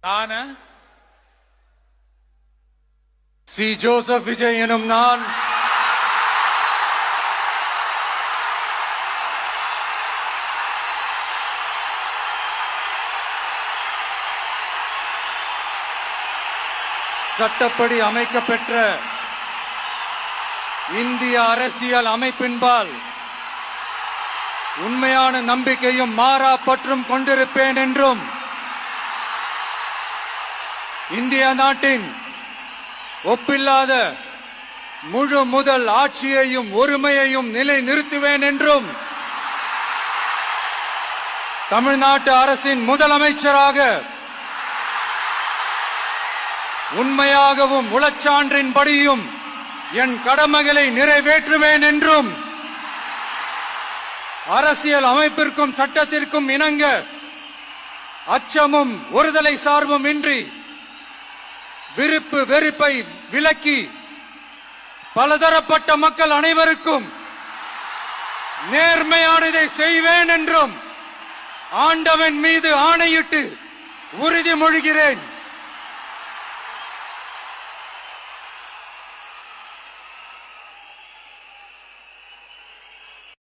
நான் C. Joseph Vijay எனும் நான் சட்டப்படி அமைக்கப்பெற்ற இந்திய அரசியல் அமைப்பின்பால் உண்மையான நம்பிக்கையும் மாறா பற்றும் கொண்டிருப்பேன் என்றும் இந்திய நாட்டின் ஒப்பில்லாத முழு முதல் ஆட்சியையும் ஒருமையையும் நிலை நிறுத்துவேன் என்றும் தமிழ்நாட்டு அரசின் முதலமைச்சராக உண்மையாகவும் உளச்சான்றின்படியும் என் கடமைகளை நிறைவேற்றுவேன் என்றும் அரசியல் அமைப்பிற்கும் சட்டத்திற்கும் இணங்க அச்சமும் ஒருதலை சார்பும் இன்றி விருப்பு வெறுப்பை விலக்கி பலதரப்பட்ட மக்கள் அனைவருக்கும் நேர்மையானதை செய்வேன் என்றும் ஆண்டவன் மீது ஆணையிட்டு உறுதிமொழிகிறேன்.